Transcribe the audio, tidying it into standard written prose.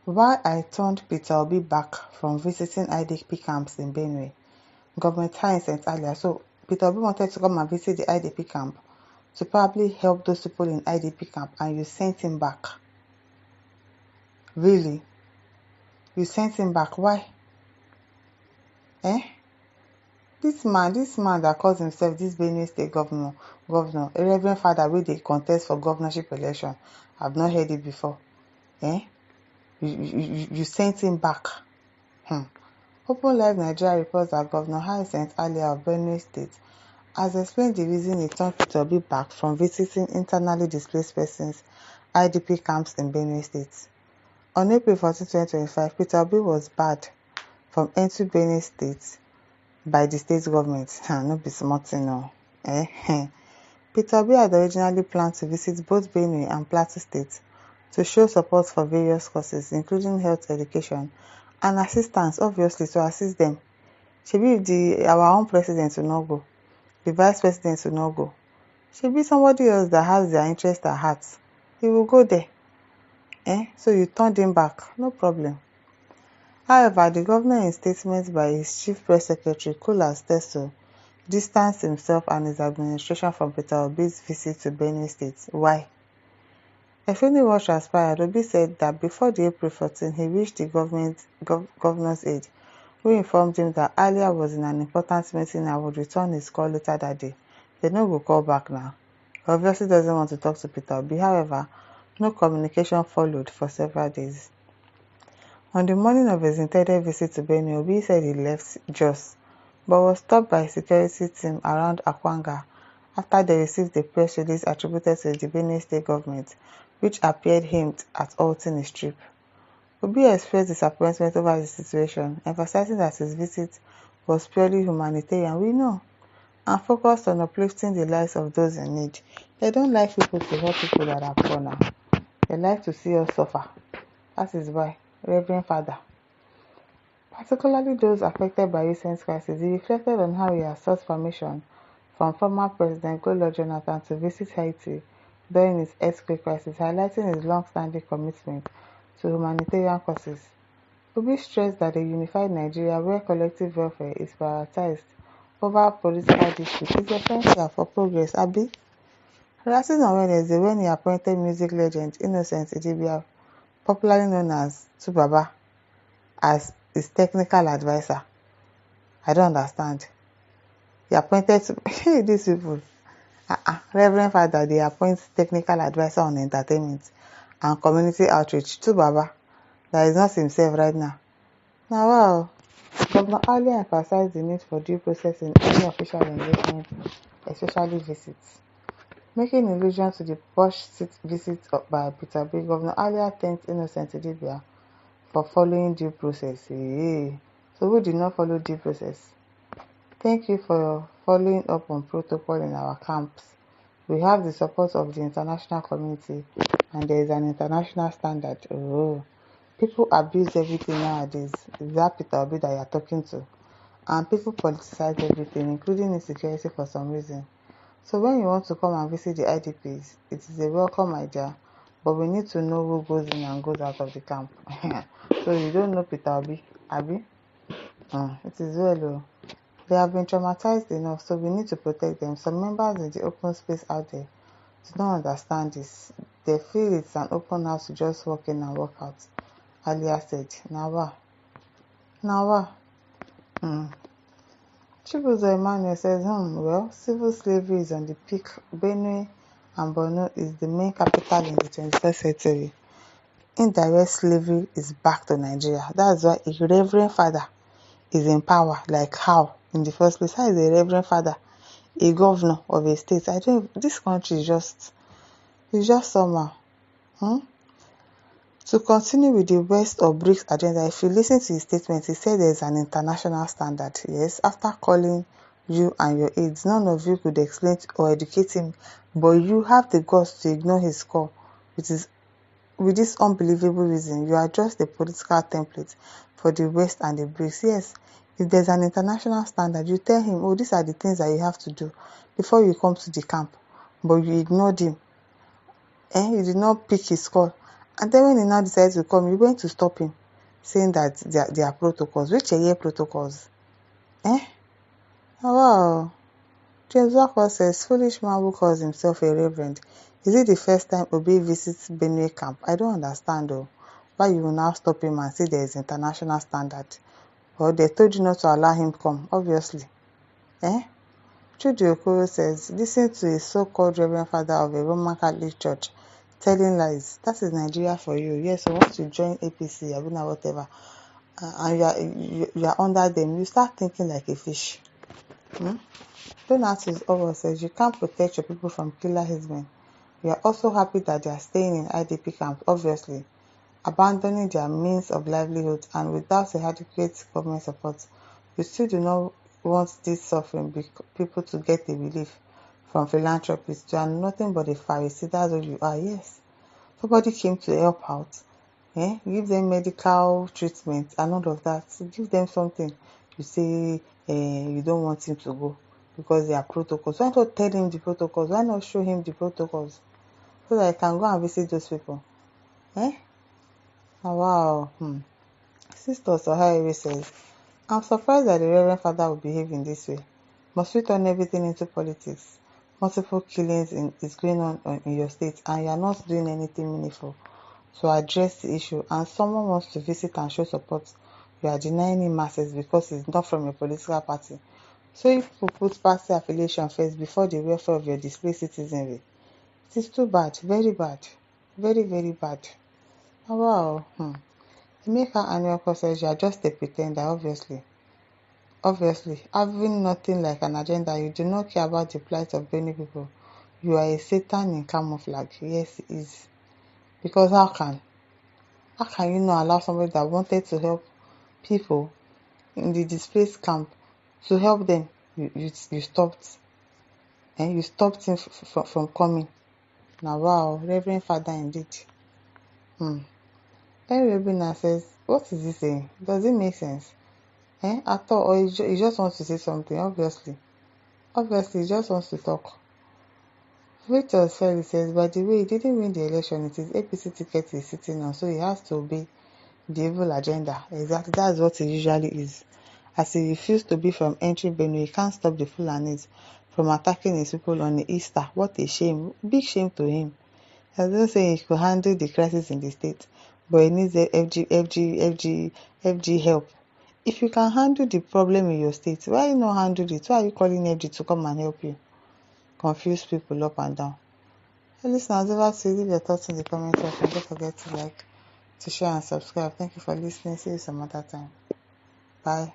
Why I turned Peter Obi back from visiting IDP camps in Benue. Government hired sent earlier. So Peter Obi wanted to come and visit the IDP camp to probably help those people in IDP camp, and you sent him back. Really? You sent him back? Why? This man that calls himself this Benue State governor, a reverend father wey dey contest for governorship election. I've not heard it before. You sent him back. Open Live Nigeria reports that Governor Hyacinth Alia of Benue State has explained the reason he turned Peter Obi back from visiting internally displaced persons IDP camps in Benue State. On April 14, 2025, Peter Obi was barred from entering Benue State by the state government. No be small thing, no. Peter Obi had originally planned to visit both Benue and Plateau states to show support for various causes, including health education and assistance, obviously, to assist them. Shebi if our own president will not go, the vice president will not go, shebi somebody else that has their interest at heart, he will go there. So you turned him back, no problem. However, the governor, in statement by his chief press secretary, Kolas Teso, distanced himself and his administration from Peter Obi's visit to Benue State. Why? Explaining what transpired, Obi said that before the April 14, he reached the governor's aide, who informed him that Alia was in an important meeting and would return his call later that day. They no go call back now. He obviously doesn't want to talk to Peter Obi. However, no communication followed for several days. On the morning of his intended visit to Benue, Obi said he left Jos, but was stopped by a security team around Akwanga after they received a press release attributed to the Benue State government, which appeared aimed at halting his trip. Obi expressed disappointment over the situation, emphasizing that his visit was purely humanitarian, we know, and focused on uplifting the lives of those in need. They don't like people to help people that are poor now. They like to see us suffer. That is why, Reverend Father, particularly those affected by recent crisis, he reflected on how he has sought permission from former President Goodluck Jonathan to visit Haiti during its earthquake crisis, highlighting his long-standing commitment to humanitarian causes. Obi stressed that a unified Nigeria where collective welfare is prioritized over political disputes is essential for progress. Abi, relaxing on Wednesday when he appointed music legend Innocent Idibia, popularly known as Tubaba, as his technical advisor. I don't understand. He appointed these people. Reverend Father, they appoint technical advisor on entertainment and community outreach. Tubaba, that is not himself right now. Now, wow. Governor Alia emphasized the need for due process in any official engagement, especially visits. Making allusion to the posh visit by Peter Obi, Governor Alia thanked Innocent Idibia for following due process. So who did not follow due process? Thank you for following up on protocol in our camps. We have the support of the international community and there is an international standard. People abuse everything nowadays. Is that Peter Obi that you are talking to? And people politicize everything, including insecurity for some reason. So when you want to come and visit the IDPs, it is a welcome idea, but we need to know who goes in and goes out of the camp. So you don't know Peter Obi, Abi? It is well. They have been traumatized enough, so we need to protect them. Some members in the open space out there do not understand this. They feel it's an open house to just walk in and walk out. Alia said, Nawa. Chibuzo Emmanuel says, well, civil slavery is on the peak. Benue and Borno is the main capital in the 21st century. Indirect slavery is back to Nigeria. That's why a reverend father is in power. Like how? In the first place, how is a reverend father a governor of a state? This country is just somehow. To continue with the West or BRICS agenda, if you listen to his statement, he said there's an international standard. Yes, after calling you and your aides, none of you could explain or educate him, but you have the guts to ignore his call, with this unbelievable reason. You are just a political template for the West and the BRICS. Yes, if there's an international standard, you tell him, these are the things that you have to do before you come to the camp, but you ignored him. You did not pick his call. And then when he now decides to come, you went to stop him, saying that there are protocols. Which are your protocols? Eh? Oh, wow. James Walker says, foolish man who calls himself a reverend. Is it the first time Obi visits Benue camp? I don't understand though. Why you will now stop him and say there is international standard? Or they told you not to allow him come, obviously. Eh? Chudi Okoro says, listen to a so-called reverend father of a Roman Catholic church telling lies. That is Nigeria for you. Yes, so once you join APC, Abuna, whatever, and you are under them, you start thinking like a fish. Donatus Owo says, you can't protect your people from killer hitmen. You are also happy that they are staying in IDP camps, obviously, abandoning their means of livelihood and without adequate government support. You still do not want these suffering people to get a relief from philanthropists. You are nothing but a Pharisee. That's what you are. Yes. Somebody came to help out. Give them medical treatment and all of that. Give them something. You say you don't want him to go because there are protocols. Why not tell him the protocols? Why not show him the protocols so that I can go and visit those people? Oh, wow. Sister Sohairi says, I'm surprised that the Reverend Father will behave in this way. Must we turn everything into politics? Multiple killings is going on in your state and you are not doing anything meaningful to address the issue, and someone wants to visit and show support. You are denying him access because he's not from your political party. So if you put party affiliation first before the welfare of your displaced citizenry, it is too bad, very bad, very, very bad. Oh, wow. Emeka Anyoko says you are just a pretender, obviously. Obviously, having nothing like an agenda, you do not care about the plight of Benue people. You are a Satan in camouflage. Yes, it is. Because how can you not allow somebody that wanted to help people in the displaced camp to help them? You stopped, and you stopped him from coming. Now, wow, Reverend Father indeed. Erebina says, what is he saying? Does it make sense? At all, or he just wants to say something, obviously. Obviously, he just wants to talk. Victor Sally says, by the way, he didn't win the election. It is APC ticket he's sitting on, so he has to obey the evil agenda. Exactly, that's what it usually is. As he refused to be from entering Benue, he can't stop the Fulanis from attacking his people on the Easter. What a shame. Big shame to him. I don't say he could handle the crisis in the state, but he needs FG help. If you can handle the problem in your state, why you not handle it? Why are you calling FG to come and help you? Confuse people up and down. Hey, listeners, over to you. Leave your thoughts in the comment section. Don't forget to like, to share and subscribe. Thank you for listening. See you some other time. Bye.